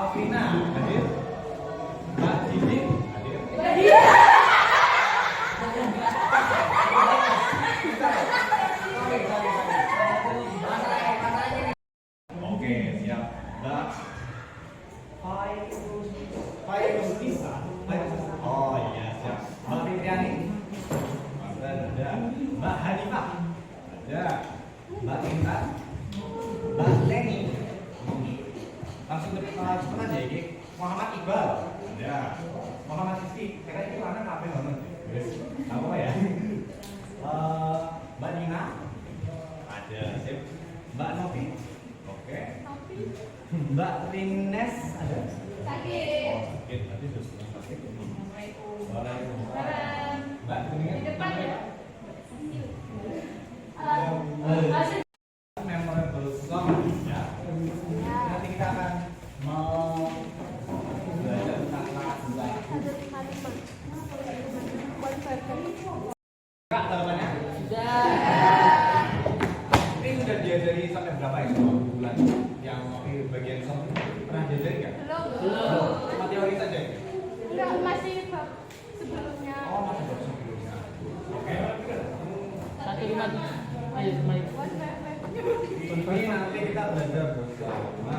Afrina hadir. Mbak Didi hadir. Oke, siap. Mbak Fairunisa. Oh iya, siap. Mbak Fitriani. Ada. Mbak Hanifah. Ada. Mbak Intan. Mbak Leni. Langsung ke cepat aja ini. Muhammad Iqbal. Ada. Muhammad Rizky. Kira ini mana ngapain banget? Apa ya? Mbak Nina. Ada. Sip. Mbak Novi. Oke. Mbak Rines ada? Sakit. Oh, sakit. Nanti terus sakit. Waalaikumsalam. Mbak Kuningan. Di depan ya. Memorable song ya. Nanti kita akan mau belajar tentang lagu-lagu. Kak, jawabannya? Sudah. Ini sudah diajari sampai berapa ya? Bulan yang bagian song pernah diajari nggak? Belum. Cuma teori saja. Enggak, masih sebelumnya. Oh, masih sebelumnya. Oke. 157. Ayo semuanya. Ini nanti kita belajar bersama.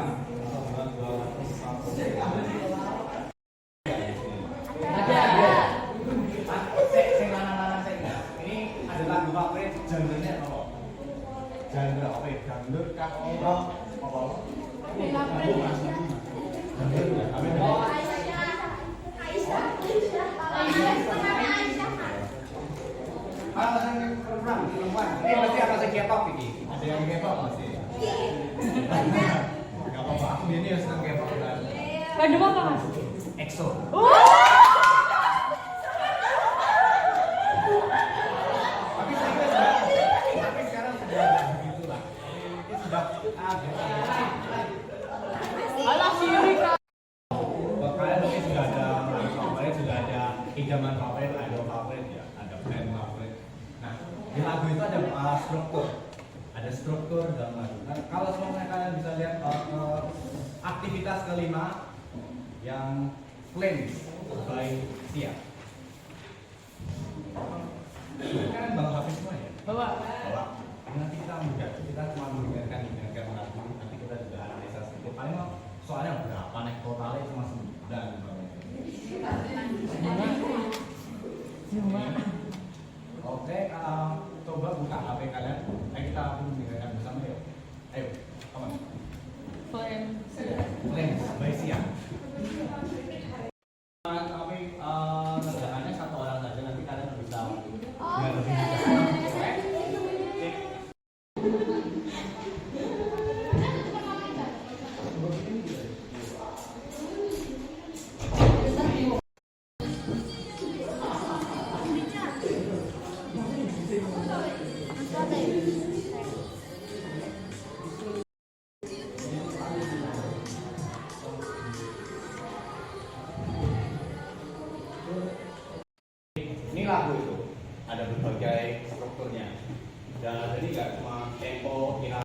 Ini ada lagu favorit genre-nya apa? Genre apa ya? Dangdut, rock, apa? Perempuan. Ini pasti apa sih K-pop ini? Ada yang K-pop masih? Gak apa-apa, aku ini yang senang K-pop kan. Fandom apa mas? EXO. Tapi sekarang sudah begitu lah. Ini sudah Alah Siri kak. buat kalian mungkin sudah ada lagu favorit, sudah ada idaman favorit, idol favorit ya, ada band favorit. Nah, di lagu itu ada struktur dalam lagu. Nah, kalau semuanya kalian bisa lihat aktivitas kelima yang Flames by Sia. Kan bawa HP semua ya? Bawa. Nanti kita cuma mendengarkan lagu, nanti kita juga analisa sedikit. Paling soalnya berapa nih totalnya cuma 9. Oke, coba buka HP kalian. Kita mendengarkan bersama yuk. Ayo, kawan. Flames by Sia. Tapi ngerjakannya satu orang saja, nanti kalian bisa biar lebih mudah. Ini lagu itu ada berbagai strukturnya. Dan jadi nggak cuma tempo, irama.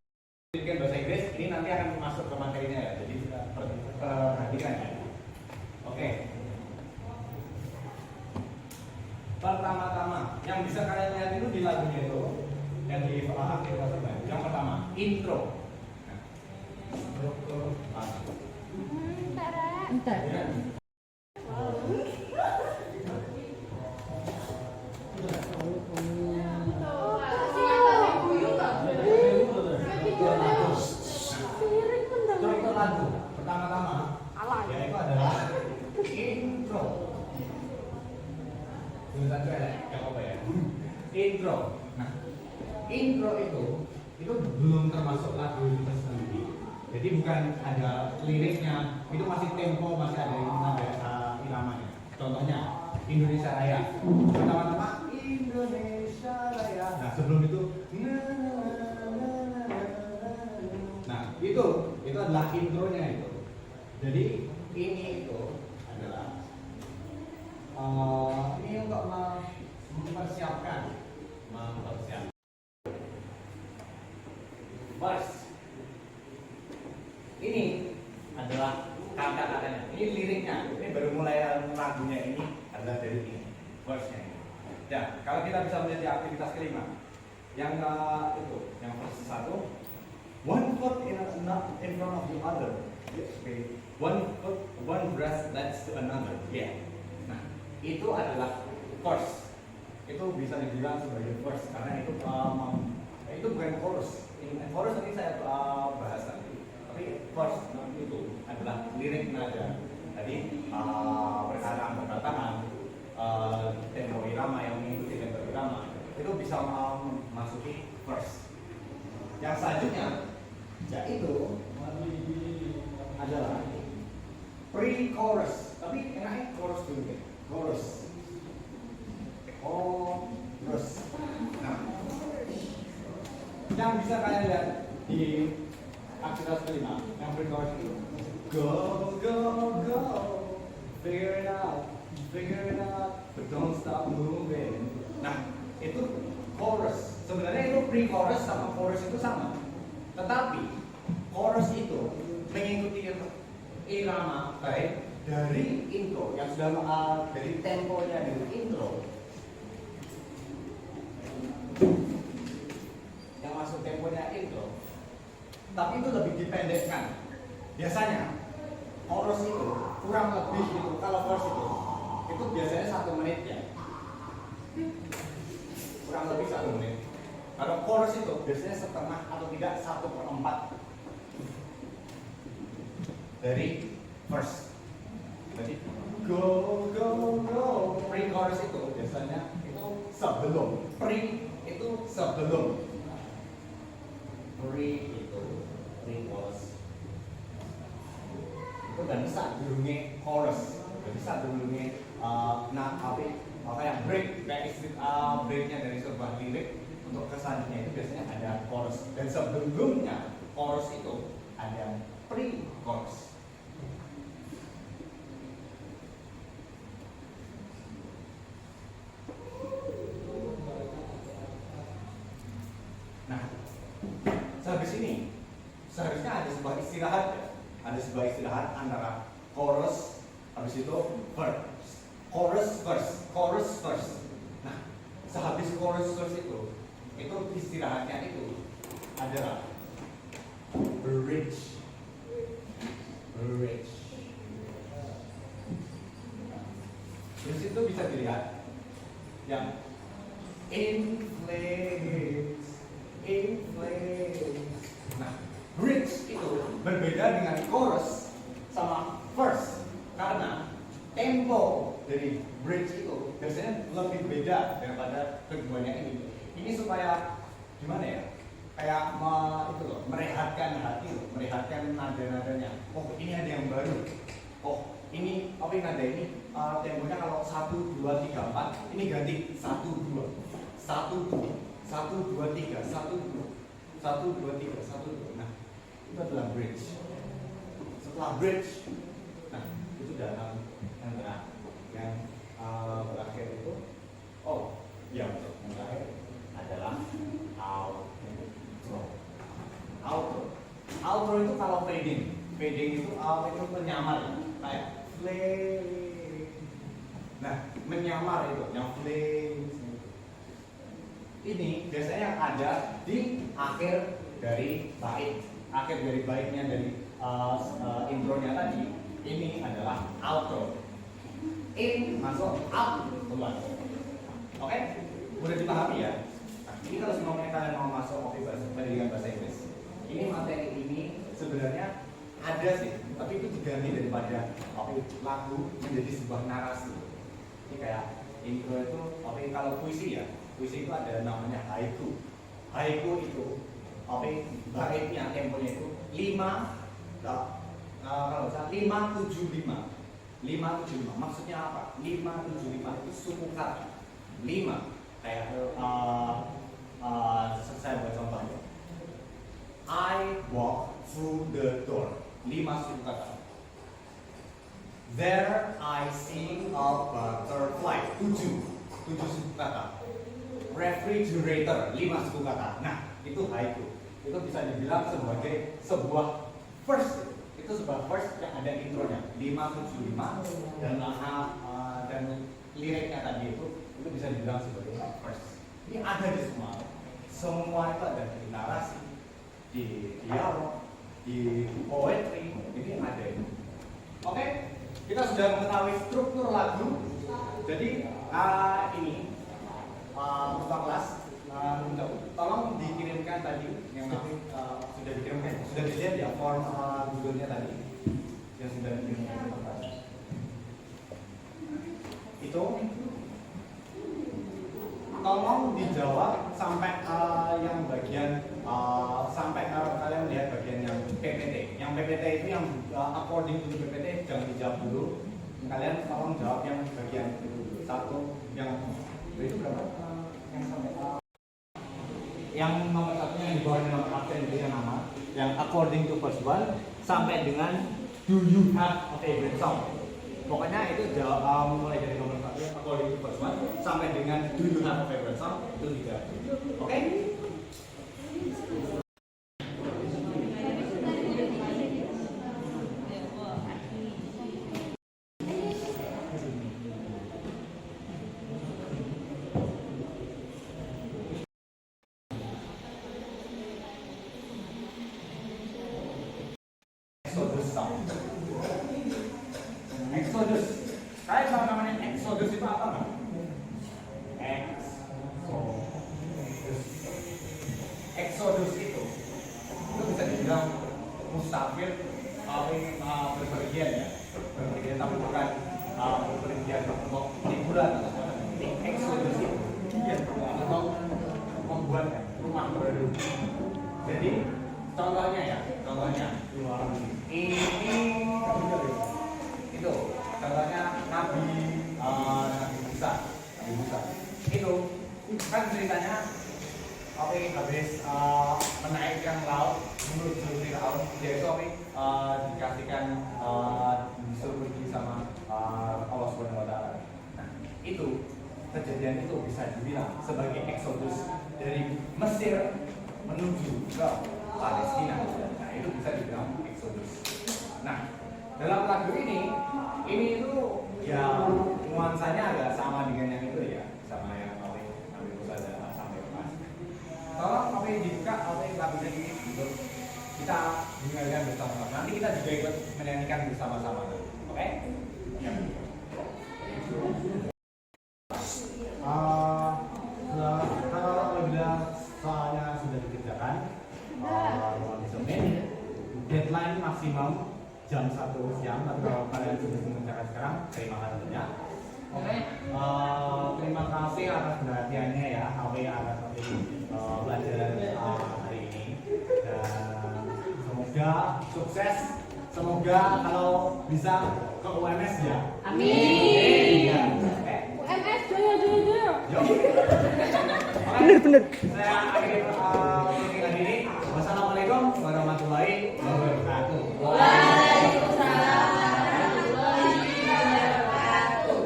Kan bahasa Inggris ini nanti akan masuk ke materinya ya. Jadi kita perhatikan ya. Oke. Pertama-tama yang bisa kalian lihat itu di lagunya itu yang di akhir bahasa yang pertama intro. Nah, struktur lagu. Entar. Struktur lagu pertama-tama yaitu adalah intro. Tulisan saya nggak apa ya. Intro. Nah, intro itu belum termasuk lagu itu sendiri. Jadi bukan ada liriknya, itu masih tempo, masih ada iramanya. Contohnya Indonesia Raya. Pertama-tama Indonesia Raya. Nah, sebelum itu nah, itu adalah intronya itu. Jadi ini itu adalah ini untuk mempersiapkan verse. Ini adalah kata-kata adalah dari ini, verse-nya ini. Ya, kalau kita bisa melihat di aktivitas kelima, yang itu, yang verse 1, one foot in front of the other. Okay. One foot, one breast leads to another. Yeah. Nah, itu adalah verse. Itu bisa dibilang sebagai verse karena itu bukan chorus. Chorus nanti saya bahas nanti. Tapi verse itu adalah lirik nada. Jadi perkataan tempo irama yang mengikuti tempo irama itu bisa memasuki verse. Yang selanjutnya yaitu adalah pre-chorus. Tapi enaknya chorus dulu ya. Chorus. Chorus. Nah, yang bisa kalian lihat di aktivitas kelima, yang pre-chorus itu go, go, go, figure it out, but don't stop moving. Nah, itu chorus. Sebenarnya itu pre-chorus sama chorus itu sama. Tetapi chorus itu mengikuti irama baik dari intro yang sudah dari temponya dari intro yang masuk temponya intro, tapi itu lebih dipendekkan. Biasanya chorus itu kurang lebih itu kalau verse itu biasanya 1 menit ya, kurang lebih 1 menit. Kalau chorus itu biasanya setengah atau tidak 1/4 dari verse. Jadi go go go. Pre-chorus itu biasanya itu sebelum. Pre itu sebelum. Pre-chorus. Itu dan bisa dulungi chorus. Dan bisa dulungi apa yang break kayak breaknya dari sebuah lirik untuk kesannya itu biasanya ada chorus. Dan sebelumnya chorus itu ada pre-chorus. Nah, sehabis ini seharusnya ada sebuah istirahat ya. Ada sebuah istirahat antara chorus habis itu verse. Chorus verse, chorus verse. Nah, sehabis chorus verse itu istirahatnya itu adalah bridge. Bridge. Terus itu bisa dilihat yang in flames. Nah, bridge itu berbeda dengan chorus sama verse karena tempo dari bridge itu biasanya lebih beda daripada keduanya ini. Ini supaya gimana ya? Kayak merehatkan hati loh, merehatkan nada-nadanya. Oh, ini ada yang baru. Oh, ini nada ini temponya kalau 1 2 3 4 ini ganti 1 2 1 2 1 2 3 1 2 1 2 3 1 2. Nah, itu adalah bridge. Setelah bridge, nah itu dalam yang terakhir yang berakhir itu yang terakhir adalah outro itu kalau fading itu itu menyamar kayak flame. Nah, menyamar itu yang flame ini biasanya ada di akhir dari baitnya dari intronya tadi. Ini adalah outro. In masuk, out keluar. Oke? Udah dipahami ya? Nah, ini kalau semuanya kalian mau masuk pendidikan bahasa Inggris, ini materi ini sebenarnya ada sih, tapi itu diganti daripada lagu menjadi sebuah narasi. Ini kayak intro itu, kalau puisi ya, puisi itu ada namanya haiku. Haiku itu baitnya, temponya itu 575. Maksudnya apa? 575 itu suku kata. 5 kayak saya buat contohnya. I walk through the door. 5 suku kata. There I see a butterfly. 7 suku kata. Refrigerator. 5 suku kata. Nah, itu haiku. Itu bisa dibilang sebagai sebuah verse. Itu sebuah verse yang ada intronya 575 dan liriknya tadi itu bisa dibilang sebagai verse. Ini ada di semua itu ada di narasi, di dialog, di poetry, ini ada itu. Oke, kita sudah mengetahui struktur lagu. Jadi ini ketua kelas tolong dikirimkan tadi yang nanti sudah dikirimkan, sudah dilihat ya form Google-nya tadi yang sudah dikirimkan ke kelas. Itu tolong dijawab sampai yang bagian sampai kalian lihat bagian yang PPT. Yang PPT itu yang according to PPT jangan dijawab dulu. Kalian tolong jawab yang bagian itu satu yang itu berapa? Yang sampai yang nomor satunya yang di bawah nomor absen itu yang nama. Yang according to first one sampai dengan do you have a favorite song? Pokoknya itu jawab mulai dari nomor satu according to first one sampai dengan do you have a favorite song itu dijawab. Oke? Exodus song. Exodus. Kalian tahu namanya Exodus itu apa nggak? Exodus itu bisa dibilang musafir berpergian ya, berpergian tapi bukan berpergian untuk liburan atau apa. Exodus itu dia untuk membuat rumah baru. Jadi contohnya ya, ini itu contohnya Nabi Musa itu kan ceritanya habis menaikkan laut menuju Firaun, dia itu dikasihkan disuruh pergi sama Allah Subhanahu Wa Taala. Nah itu kejadian itu bisa dibilang sebagai Exodus dari Mesir menuju ke Palestina. Nah itu bisa dibilang Exodus. Nah dalam lagu ini itu ya nuansanya agak sama dengan yang itu ya, sama yang Nabi Musa dan sampai Mas. Tolong dibuka lagunya ini untuk kita dengarkan bersama-sama. Nanti kita juga ikut menyanyikan bersama-sama. Oke? Ya. Kalau apabila soalnya sudah dikerjakan, deadline maksimum jam 1 siang. Tapi kalau kalian sudah mengerjakan sekarang, terima kasih banyak. Oke, terima kasih atas perhatiannya ya, atas pelajaran hari ini. Dan semoga sukses. Semoga kalau bisa ke UMS ya. Amin. Ya. UMS joyo. Bener. Saya akhiri pertandingan ini. Wassalamualaikum warahmatullahi wabarakatuh. Waalaikumsalam warahmatullahi wabarakatuh.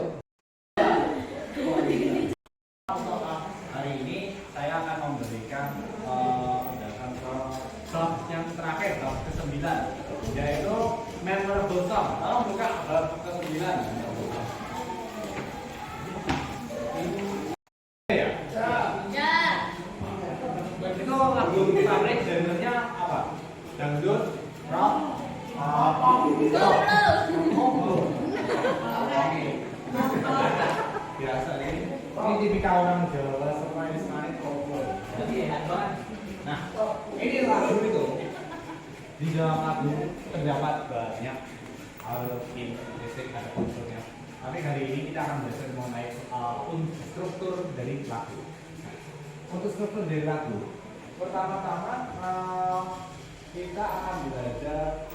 Hari ini saya akan memberikan penjelasan ke bab yang terakhir, bab ke-9, yaitu memorable song. Tolong buka bab ke-9. Itu lagu favorit genrenya apa? Dangdut, rock, pop, koplo. Biasa ini tipikal orang Jawa, semua ini semuanya koplo. Jadi enak banget. Nah, ini lagu itu di dalam lagu terdapat banyak in listrik ada unsurnya. Tapi hari ini kita akan belajar mengenai struktur dari lagu. Untuk struktur dari lagu, pertama-tama kita akan belajar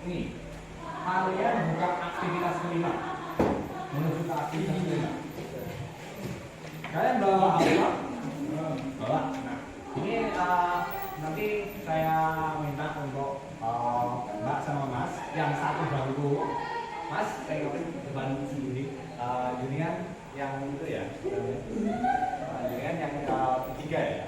ini kalian buka aktivitas kelima, menuju ke aktivitas kelima. Kalian bawa apa? Bawa. Nah, ini nanti saya minta untuk Mbak sama Mas yang satu bangku. Mas, saya ingin depan sendiri. Junior yang itu ya. Junior yang ketiga ya.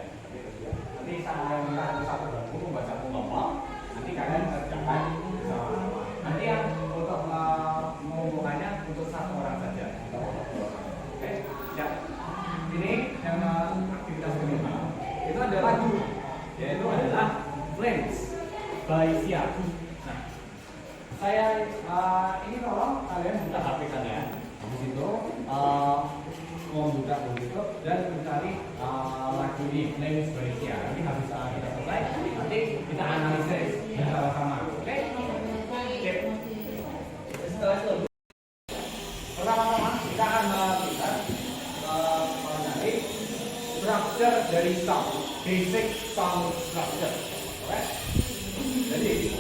Nanti saya minta satu bangku membaca kelompok. Nanti kalian kerjakan bersama-sama. Nanti yang untuk mengumpulkannya untuk satu orang saja. Baisia. Nah, saya ini tolong kalian buka HP kalian. Habis itu mau buka YouTube dan mencari lagu ini playlist Baisia. Nanti habis kita selesai, nanti kita analisis bersama-sama. Oke? Setelah itu pertama-tama kita akan melakukan mencari structure dari sound, basic sound structure. Oke? Jadi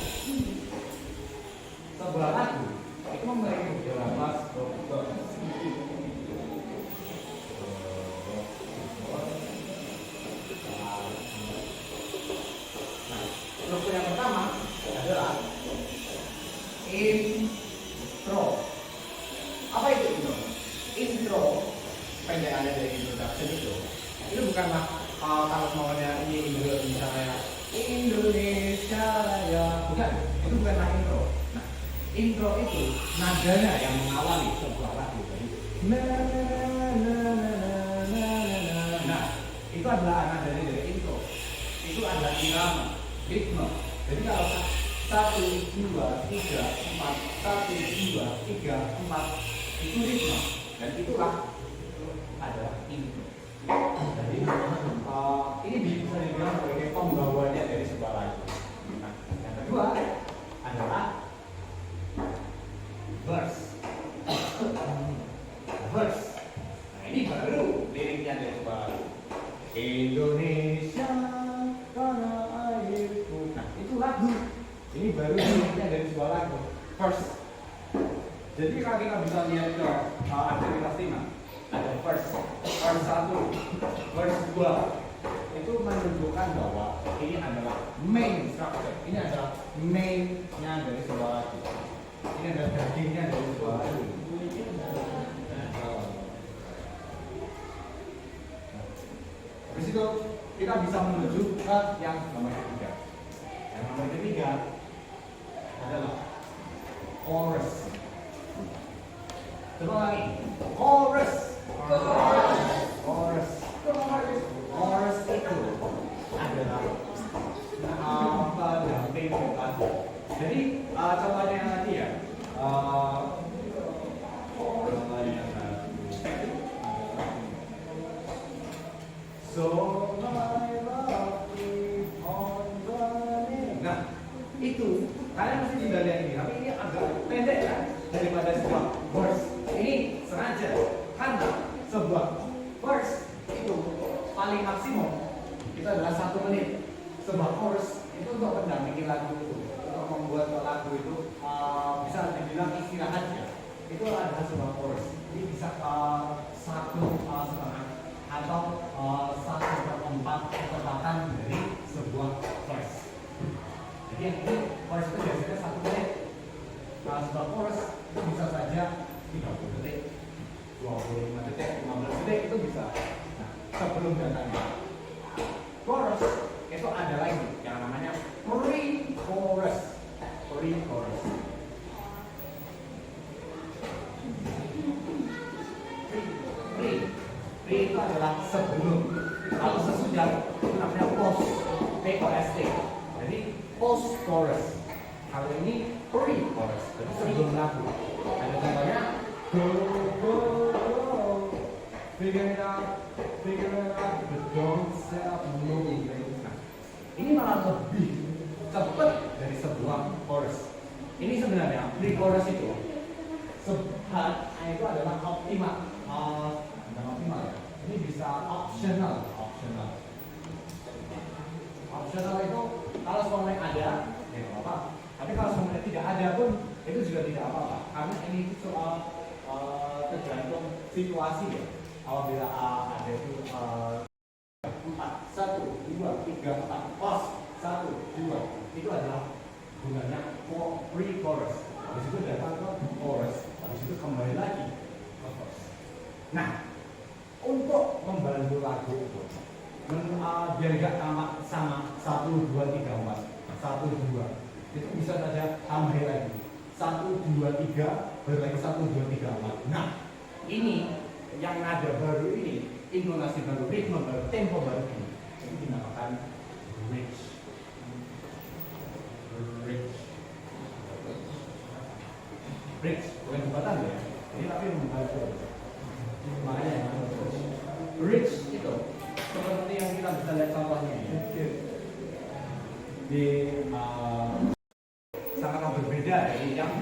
sebuah lagu itu memiliki beberapa struktur. Nah, struktur yang pertama adalah intro. Apa itu intro? Intro pendekannya dari introduction itu bukanlah kalau semuanya ini misalnya Indonesia ya, bukan, itu bukanlah intro. Nah, intro itu nadanya yang mengawali sebuah lagu. Nah, itu adalah nada dari intro. Itu adalah irama, ritme. Jadi kalau 1, 2, 3, 4, 1, 2, 3, 4 itu ritme, dan itulah adalah intro. Jadi ini bisa dibilang sebagai pembawanya dari sebuah lagu. Nah, yang kedua adalah verse. Verse. Nah, ini baru liriknya dari sebuah lagu. Indonesia tanah airku. Nah, itu lagu. Ini baru liriknya dari sebuah lagu. Verse. Jadi kalau kita bisa lihat ke aktivitas 5, ada verse 1, verse 2, itu menunjukkan bahwa ini adalah main structure. Ini adalah mainnya dari sebuah lagu. Ini adalah dagingnya dari sebuah lagu. Habis itu kita bisa menuju ke yang nomor ketiga. Yang nomor ketiga adalah chorus. Coba lagi, chorus. Chorus itu adalah pendamping lagu. Jadi contohnya yang tadi ya, contohnya so my love keep on running. Nah, itu kalian mesti sudah lihat ini, tapi ini agak pendek kan daripada sebuah verse. Ini sengaja karena sebuah verse itu paling maksimum itu adalah 1 menit. Sebuah chorus itu untuk mendampingi lagu itu, untuk membuat lagu itu bisa dibilang istirahat ya. Itu adalah sebuah chorus. Ini bisa 1,5 atau 1/4 ketepatan dari sebuah verse. Jadi yang ini verse itu biasanya 1 menit. Sebuah chorus itu bisa saja 30 detik, 25 detik, 15 detik itu bisa. Nah, sebelum datangnya chorus itu ada lagi yang namanya pre-chorus. Pre-chorus. Pre itu adalah sebelum. Kalau sesudah itu namanya post. P-O-S-T. Jadi post chorus. Kalau ini pre-chorus. Jadi sebelum lagu. Ada contohnya go go go, figure it out, but don't stop moving. Nah, ini malah lebih cepat dari sebuah chorus. Ini sebenarnya pre-chorus itu itu adalah optimal. Bukan optimal ya. Ini bisa optional. Optional itu kalau semuanya ada, ya nggak apa-apa. Tapi kalau semuanya tidak ada pun itu juga tidak apa-apa. Karena ini soal tergantung situasi ya. Apabila ada itu 4, 1, 2, 3, 4, pos 1, 2, itu adalah gunanya pre-chorus. Habis itu datang ke chorus, habis itu kembali lagi ke chorus. Nah, untuk membantu lagu itu biar gak sama 1, 2, 3, 4, 1, 2, itu bisa saja tambah lagi 1, 2, 3, baru lagi 1, 2, 3, 4. Nah, ini yang nada baru ini, intonasi baru, ritme baru, tempo baru ini, itu dinamakan bridge. bridge itu seperti yang kita bisa lihat contohnya ya. Di sangat berbeda dari yang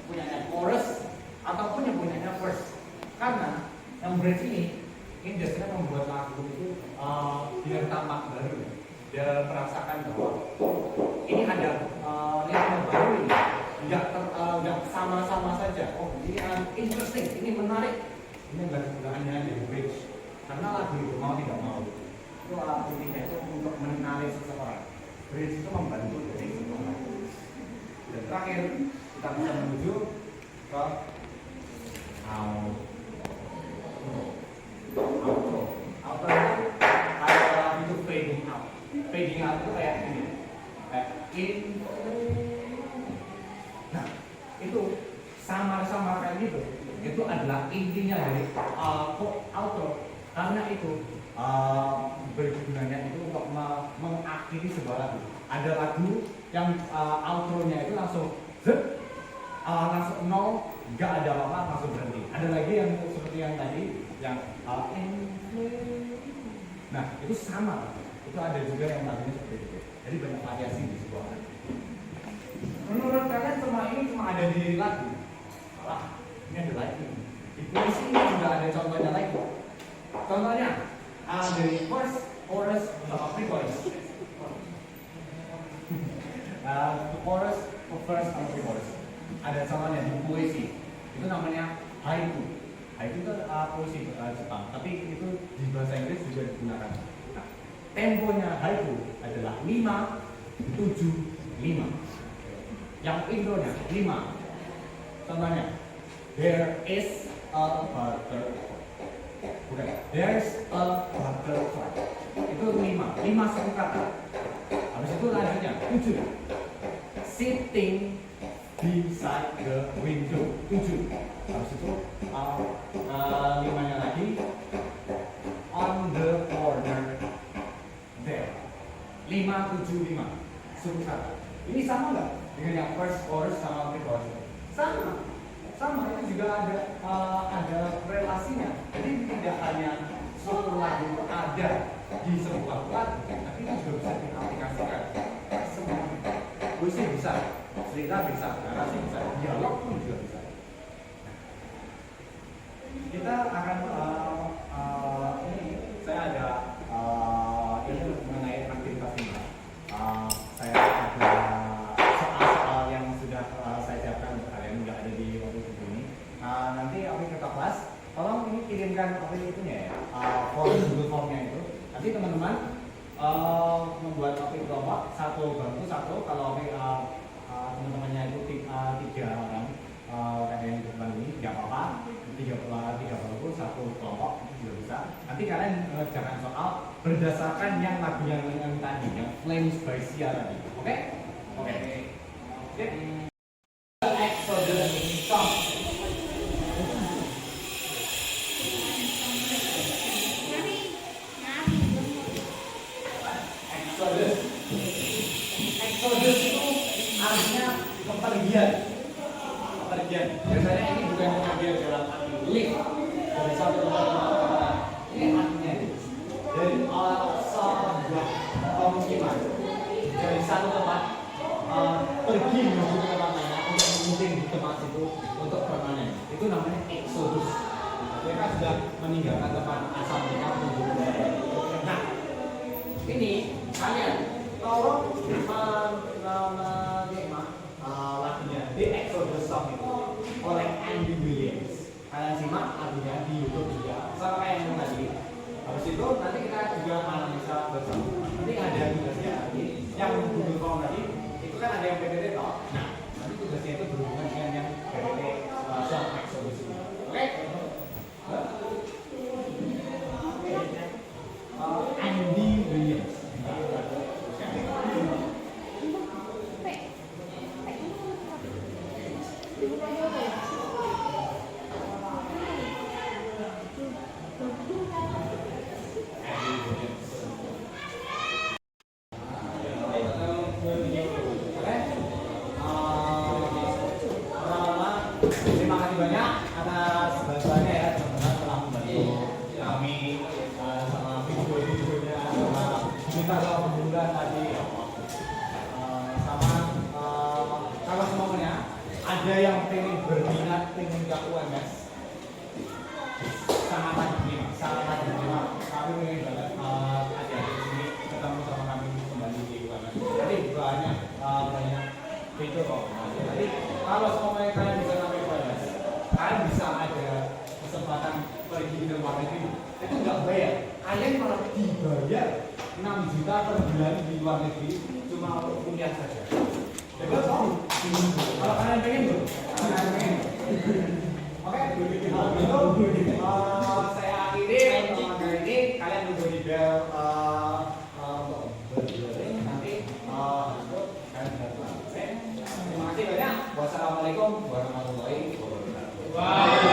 punyanya chorus ataupun yang punyanya verse. Karena yang bridge ini biasanya membuat lagu itu dengan tamak baru. Dia merasakan bahwa ini ada yang baru ini, nggak sama-sama saja. Oh, ini interesting, ini menarik. Ini nggak hanya di bridge. Karena lagu itu mau tidak mau itu intinya itu untuk menarik seseorang. Bridge itu membantu dari seseorang. Dan terakhir kita bisa menuju ke outro. Outro itu ada lagu itu fading out. Fading out itu kayak gini, kayak in. Nah, itu sama-sama kayak gitu. Itu adalah intinya dari outro. Karena itu bergunanya itu untuk mengakhiri sebuah lagu. Ada lagu yang outro-nya itu langsung langsung nol, nggak ada apa-apa, langsung berhenti. Ada lagi yang seperti yang tadi, yang nah itu sama. Itu ada juga yang lagunya seperti itu. Jadi banyak variasi di sebuah lagu. Menurut kalian semua ini cuma ada di lagu? Salah, ini ada lagi. Di puisi ini juga ada contohnya lagi. Contohnya dari verse, chorus, sama pre-chorus. Chorus, verse, sama pre-chorus. Ada contohnya di puisi. Itu namanya haiku. Haiku itu puisi Jepang, tapi itu di bahasa Inggris juga digunakan. Nah, temponya haiku adalah 5, 7, 5. Yang intronya 5. Contohnya, there is a butterfly. Bukan, there's a butterfly. Itu 5 satu kata. Habis itu lanjutnya 7. Sitting beside the window. 7. Habis itu 5-nya lagi on the corner there. 5, 7, 5 satu kata. Ini sama nggak dengan yang first chorus sama pre-chorus? Sama, itu juga ada relasinya. Jadi tidak hanya suatu lagu ada di sebuah lagu, tapi itu juga bisa diaplikasikan semua. Puisi bisa, cerita bisa, narasi bisa, dialog pun juga bisa. Kita akan ini saya ada ini mengenai aktivitas ini. Saya ada soal-soal yang sudah saya siapkan untuk kalian, nggak ada di waktu ini. Nanti Opi ke kelas, tolong ini kirimkan Opi itunya ya, Google Formnya itu. Nanti teman-teman membuat Opi kelompok satu bantu satu. Kalau Opi teman-temannya itu 3 orang kayak yang di depan ini, nggak apa-apa. 3 bantu satu kelompok juga bisa. Nanti kalian mengerjakan soal berdasarkan yang lagu yang tadi, yang Flames by Sia tadi. Oke? Oke. Exodus song. Exodus itu artinya kepergian. Biasanya ini bukan kepergian dalam arti lift dari satu tempat ke tempat lain. Ini artinya dari sebuah pemukiman dari satu tempat pergi menuju ke tempat lain untuk memukim di tempat itu untuk permanen. Itu namanya exodus. Mereka sudah meninggalkan tempat asal mereka menuju ke tempat lain. Nah, ini kalian tolong menyimak lagunya The Exodus Song itu oleh Andy Williams. Kalian simak lagunya di YouTube juga, sama kayak yang tadi. Habis itu nanti kita juga analisa bersama. Nanti ada tugasnya lagi yang Google Form tadi. Itu kan ada yang PPT toh. Nah, nanti tugasnya itu berhubungan dengan yang PPT Song Exodus ini. Oke? Andy Williams. Terima kasih banyak atas bantuannya ya teman-teman, telah membantu kami itu nggak bayar. Kalian malah dibayar 6 juta per bulan di luar negeri cuma untuk kuliah saja. Betul toh? Kalau kalian pengen loh, kalian pengen. Oke, kalau gitu saya akhiri pertemuan kali ini. Kalian tunggu di bel untuk berdiri nanti kalian sudah. Oke, terima kasih banyak. Wassalamualaikum warahmatullahi wabarakatuh.